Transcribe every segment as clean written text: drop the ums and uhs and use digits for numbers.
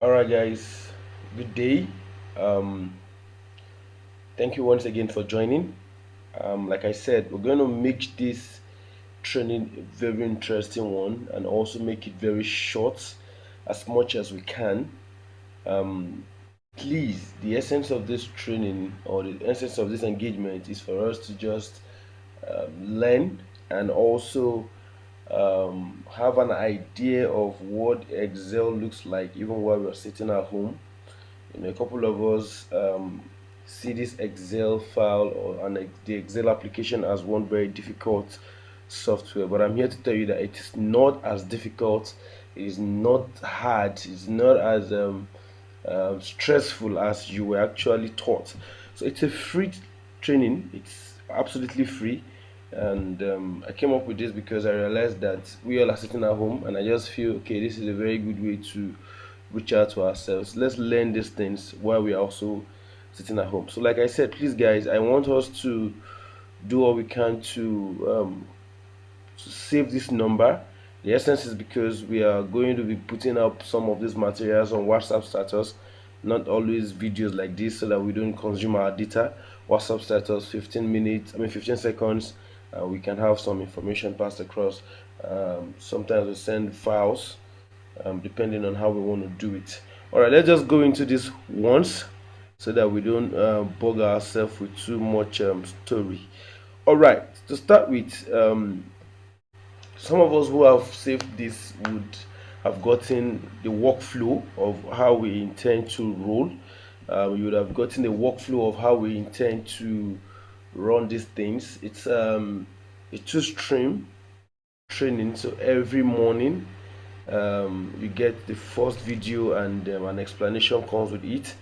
All right, guys. Good day. Um, Thank you once again for joining. Like I said, we're going to make this training a very interesting one and also make it very short as much as we can. Um, Please, the essence of this training or the essence of this engagement is for us to just learn and also have an idea of what Excel looks like even while we're sitting at home. A couple of us see this Excel file or the Excel application as one very difficult software, but I'm here to tell you that it is not as difficult, it is not hard, it's not as stressful as you were actually taught. So it's a free training, it's absolutely free. And I came up with this because I realized that we all are sitting at home, and I just feel okay, this is a very good way to reach out to ourselves. Let's learn these things while we are also sitting at home. So, like I said, please, guys, I want us to do all we can to save this number. The essence is because we are going to be putting up some of these materials on WhatsApp status, not always videos like this, so that we don't consume our data. WhatsApp status, 15 minutes, 15 seconds, we can have some information passed across. Sometimes we send files, depending on how we want to do it. All right, let's just go into this once so that we don't bug ourselves with too much story. All right, to start with, some of us who have saved this would have gotten the workflow of how we intend to roll. You would have gotten the workflow of how we intend to run these things. It's a two stream training. So every morning, you get the first video and an explanation comes with it.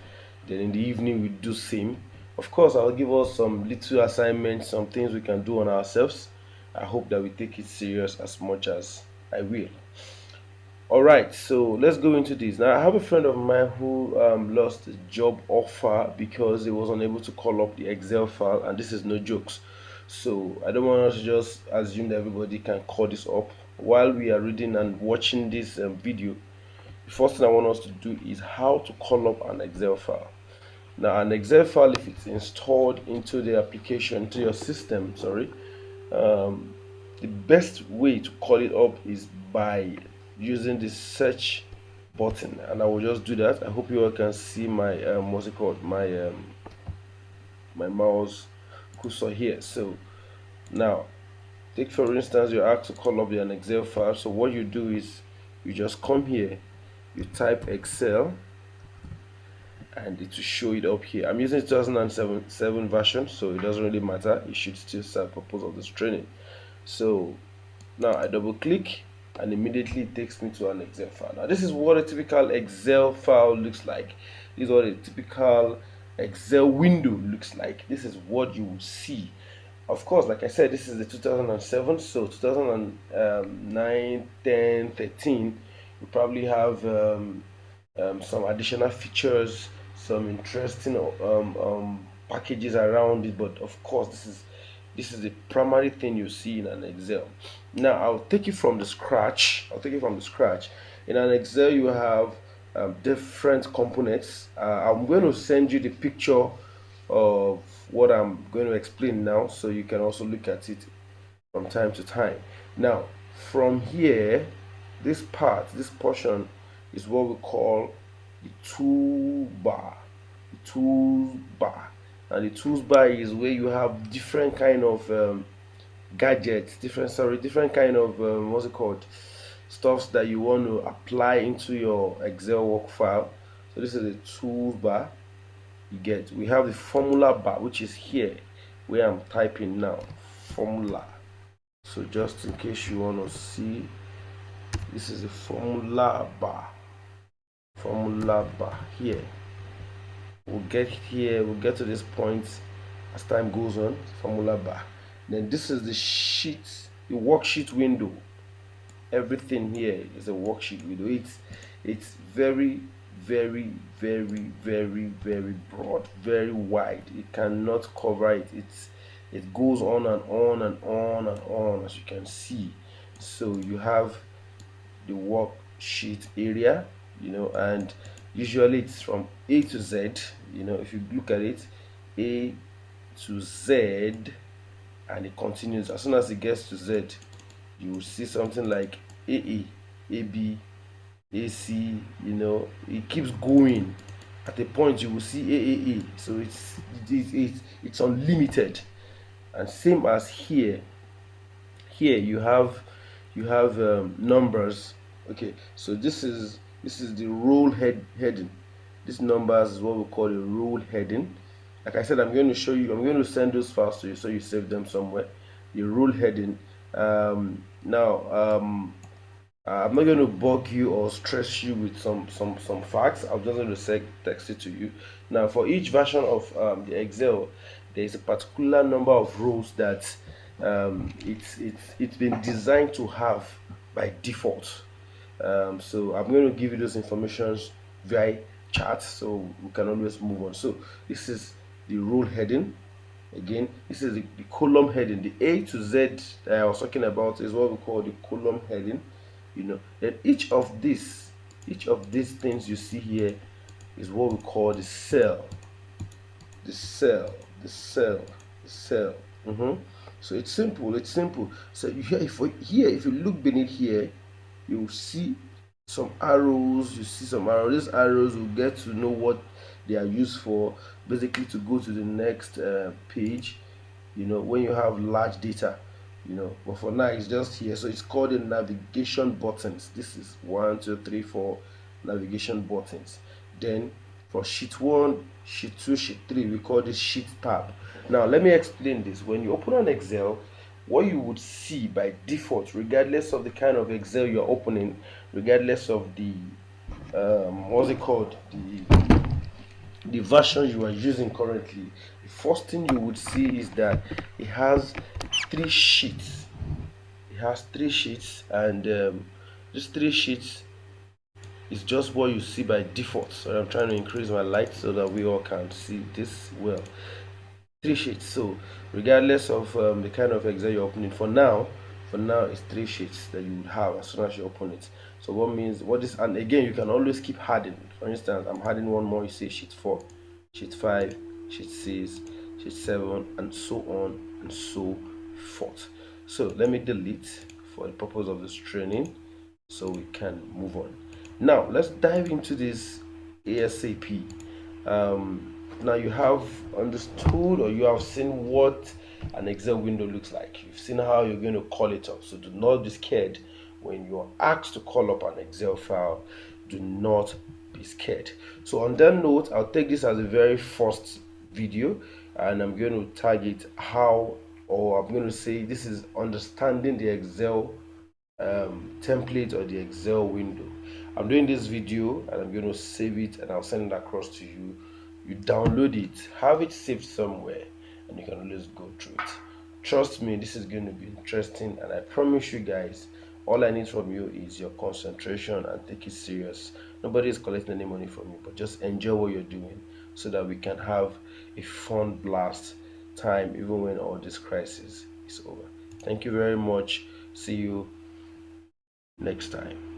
Then in the evening, we do same. Of course, I'll give us some little assignments, some things we can do on ourselves. I hope that we take it serious as much as I will. All right, so let's go into this. Now, I have a friend of mine who lost a job offer because he was unable to call up the Excel file, and this is no jokes. So I don't want us to just assume that everybody can call this up. While we are reading and watching this video, the first thing I want us to do is how to call up an Excel file. Now, an Excel file, if it's installed into the application, to your system, sorry, um, the best way to call it up is by using the search button, and I will just do that. I hope you all can see my what's it called, my mouse cursor here. So now, take for instance, you're asked to call up an Excel file. So what you do is you just come here, you type Excel, and it will show it up here. I'm using 2007 version, so it doesn't really matter. It should still serve purpose of this training. So now I double click and immediately it takes me to an Excel file. Now this is what a typical Excel file looks like. This is what a typical Excel window looks like. This is what you will see. Of course, like I said, this is the 2007, so 2009, 10, 13, you probably have some additional features, some interesting packages around it. But of course, this is the primary thing you see in an Excel. Now I'll take it from the scratch. In an Excel, you have different components. I'm going to send you the picture of what I'm going to explain now, so you can also look at it from time to time. Now, from here, this portion is what we call the toolbar. The toolbar, and the toolbar is where you have different kind of gadgets, different kind of what's it called, stuffs that you want to apply into your Excel work file. So this is the toolbar. You get, we have the formula bar, which is here where I'm typing now, formula. So just in case you want to see, this is the formula bar here. We'll get to this point as time goes on. Formula bar. Then this is the worksheet window. Everything here is a worksheet window. It's very, very broad, very wide. It cannot cover it. It goes on and on and on and on, as you can see. So you have the worksheet area, and Usually it's from A to Z. If you look at it, A to Z, and it continues. As soon as it gets to Z, you will see something like AA, AB, AC. It keeps going. At a point, you will see AAA. So it's unlimited. And same as here. Here you have numbers. Okay, so this is the role heading. This numbers is what we call a role heading. Like I said, I'm going to show you. I'm going to send those files to you so you save them somewhere. The role heading. Now, I'm not going to bug you or stress you with some facts. I'm just going to text it to you. Now, for each version of the Excel, there is a particular number of rows that it's been designed to have by default. So I'm going to give you those informations via chat, so we can always move on. So this is the role heading. Again, this is the column heading. The A to Z that I was talking about is what we call the column heading. Then each of these things you see here is what we call the cell. The cell, the cell, the cell. So it's simple. It's simple. So if you look beneath here, you will see some arrows. You see some arrows. These arrows will get to know what they are used for. Basically, to go to the next page. When you have large data. But for now it's just here. So it's called the navigation buttons. This is 1, 2, 3, 4 navigation buttons. Then for sheet 1, sheet 2, sheet 3, we call this sheet tab. Now let me explain this. When you open an Excel, what you would see by default, regardless of the kind of Excel you're opening, regardless of the what's it called, the version you are using currently, the first thing you would see is that it has three sheets. It has three sheets, and these three sheets is just what you see by default. So I'm trying to increase my light so that we all can see this well. Three sheets. So regardless of the kind of Excel you're opening, for now it's three sheets that you would have as soon as you open it. So what is, and again, you can always keep adding. For instance, I'm adding one more. You see sheet 4, sheet 5, sheet 6, sheet 7, and so on and so forth. So let me delete for the purpose of this training so we can move on. Now let's dive into this ASAP. Now you have understood, or you have seen what an Excel window looks like. You've seen how you're going to call it up. So do not be scared when you're asked to call up an Excel file. Do not be scared. So on that note, I'll take this as a very first video, and I'm going to target how, or I'm going to say this is understanding the Excel template or the Excel window. I'm doing this video and I'm going to save it and I'll send it across to you. You download it, have it saved somewhere, and you can always go through it. Trust me, this is going to be interesting, and I promise you guys, all I need from you is your concentration and take it serious. Nobody is collecting any money from you, but just enjoy what you're doing so that we can have a fun blast time even when all this crisis is over. Thank you very much. See you next time.